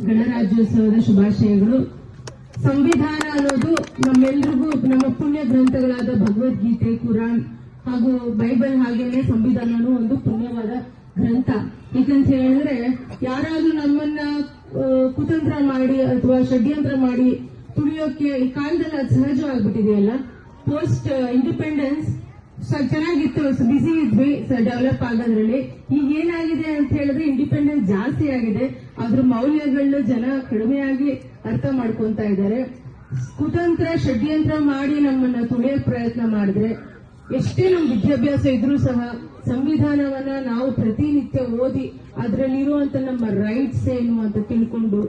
ಗಣರಾಜ್ಯೋತ್ಸವದ ಶುಭಾಶಯಗಳು. ಸಂವಿಧಾನ ಅನ್ನೋದು ನಮ್ಮೆಲ್ರಿಗೂ ನಮ್ಮ ಪುಣ್ಯ ಗ್ರಂಥಗಳಾದ ಭಗವದ್ಗೀತೆ, ಕುರಾನ್ ಹಾಗೂ ಬೈಬಲ್ ಹಾಗೇನೆ ಸಂವಿಧಾನನೂ ಒಂದು ಪುಣ್ಯವಾದ ಗ್ರಂಥ. ಯಾಕಂತ ಹೇಳಿದ್ರೆ ಯಾರಾದ್ರೂ ನಮ್ಮನ್ನ ಕುತಂತ್ರ ಮಾಡಿ ಅಥವಾ ಷಡ್ಯಂತ್ರ ಮಾಡಿ ತುಳಿಯೋಕೆ ಈ ಕಾಲದಲ್ಲಿ ಅದು ಸಹಜವಾಗ್ಬಿಟ್ಟಿದೆಯಲ್ಲ. ಪೋಸ್ಟ್ ಇಂಡಿಪೆಂಡೆನ್ಸ್ ಚೆನ್ನಾಗಿತ್ತು, ಬಿಸಿ ಇದ್ವಿ ಡೆವಲಪ್ ಆಗೋದ್ರಲ್ಲಿ. ಈಗ ಏನಾಗಿದೆ ಅಂತ ಹೇಳಿದ್ರೆ ಇಂಡಿಪೆಂಡೆನ್ಸ್ ಜಾಸ್ತಿ ಆಗಿದೆ, ಅದ್ರ ಮೌಲ್ಯಗಳನ್ನ ಜನ ಕಡಿಮೆಯಾಗಿ ಅರ್ಥ ಮಾಡ್ಕೊಂತ ಇದ್ದಾರೆ. ಕುತಂತ್ರ ಷಡ್ಯಂತ್ರ ಮಾಡಿ ನಮ್ಮನ್ನ ತುಳಿಯೋ ಪ್ರಯತ್ನ ಮಾಡಿದ್ರೆ ಎಷ್ಟೇ ನಮ್ ವಿದ್ಯಾಭ್ಯಾಸ ಇದ್ರೂ ಸಹ ಸಂವಿಧಾನವನ್ನ ನಾವು ಪ್ರತಿನಿತ್ಯ ಓದಿ ಅದರಲ್ಲಿರುವಂತ ನಮ್ಮ ರೈಟ್ಸ್ ಏನು ಅಂತ ತಿಳ್ಕೊಂಡು,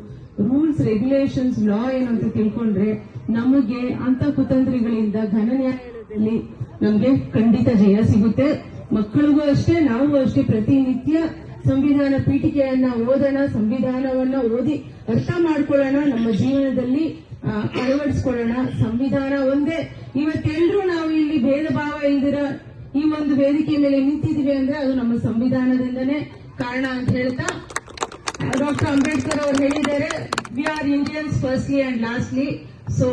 ರೂಲ್ಸ್ ರೆಗ್ಯುಲೇಷನ್ಸ್ ಲಾ ಏನು ಅಂತ ತಿಳ್ಕೊಂಡ್ರೆ ನಮಗೆ ಅಂತ ಕುತಂತ್ರಿಗಳಿಂದ ಘನ ನ್ಯಾಯಾಲಯದಲ್ಲಿ ನಮ್ಗೆ ಖಂಡಿತ ಜಯ ಸಿಗುತ್ತೆ. ಮಕ್ಕಳಿಗೂ ಅಷ್ಟೇ, ನಾವು ಅಷ್ಟೇ ಪ್ರತಿನಿತ್ಯ ಸಂವಿಧಾನ ಪೀಠಿಕೆಯನ್ನ ಓದೋಣ, ಸಂವಿಧಾನವನ್ನ ಓದಿ ಅರ್ಥ ಮಾಡ್ಕೊಳ್ಳೋಣ, ನಮ್ಮ ಜೀವನದಲ್ಲಿ ಅಳವಡಿಸ್ಕೊಳ್ಳೋಣ. ಸಂವಿಧಾನ ಒಂದೇ. ಇವತ್ತೆಲ್ಲರೂ ನಾವು ಇಲ್ಲಿ ಭೇದ ಭಾವ ಇಲ್ದಿರ ಈ ಒಂದು ವೇದಿಕೆ ಮೇಲೆ ನಿಂತಿದ್ದೀವಿ ಅಂದ್ರೆ ಅದು ನಮ್ಮ ಸಂವಿಧಾನದಿಂದನೇ ಕಾರಣ ಅಂತ ಹೇಳ್ತಾ, ಡಾಕ್ಟರ್ ಅಂಬೇಡ್ಕರ್ ಅವರು ಹೇಳಿದ್ದಾರೆ, we are Indians firstly and lastly. So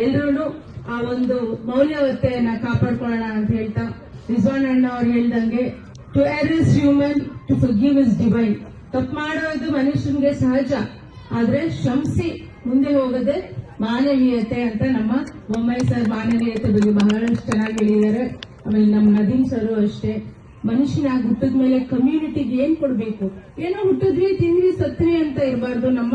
ಎಲ್ಲರೂ ಆ ಒಂದು ಮೌಲ್ಯವತ್ತೆಯನ್ನ ಕಾಪಾಡ್ಕೊಳ್ಳೋಣ ಅಂತ ಹೇಳ್ತಾ, ರಿಜ್ವಾನ್ ಅಣ್ಣ ಅವ್ರು ಹೇಳ್ದಂಗೆ, to err is human, to forgive is divine. ತಪ್ಪು ಮಾಡೋದು ಮನುಷ್ಯನಿಗೆ ಸಹಜ, ಆದ್ರೆ ಶ್ರಮಿಸಿ ಮುಂದೆ ಹೋಗೋದೇ ಮಾನವೀಯತೆ ಅಂತ ನಮ್ಮ ಬೊಮ್ಮಾಯಿ ಸರ್ ಮಾನವೀಯತೆ ಬಗ್ಗೆ ಬಹಳಷ್ಟು ಚೆನ್ನಾಗಿ ಹೇಳಿದ್ದಾರೆ. ಆಮೇಲೆ ನಮ್ಮ ನದೀಮ್ ಸರ್ ಅಷ್ಟೇ, ಮನುಷ್ಯನಾಗಿ ಹುಟ್ಟಿದ ಮೇಲೆ ಕಮ್ಯುನಿಟಿಗೆ ಏನ್ ಕೊಡ್ಬೇಕು, ಏನೋ ಹುಟ್ಟಿದ್ವಿ ತಿಂದ್ವಿ ಸತ್ವಿ ಅಂತ ಇರಬಾರ್ದು. ನಮ್ಮ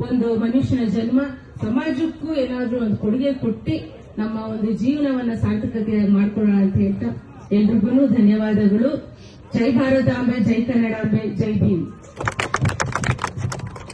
ಒಂದು ಮನುಷ್ಯನ ಜನ್ಮ ಸಮಾಜಕ್ಕೂ ಏನಾದ್ರೂ ಒಂದು ಕೊಡುಗೆ ಕೊಟ್ಟು ನಮ್ಮ ಒಂದು ಜೀವನವನ್ನ ಸಾರ್ಥಕತೆಯಾಗಿ ಮಾಡ್ಕೊಳ್ಳೋಣ ಅಂತ ಹೇಳ್ತಾ ಎಲ್ರಿಗೂ ಧನ್ಯವಾದಗಳು. ಜೈ ಭಾರತಾಂಬೆ, ಜೈ ಕನ್ನಡಾಂಬೆ, ಜೈ ಭೀಮ್.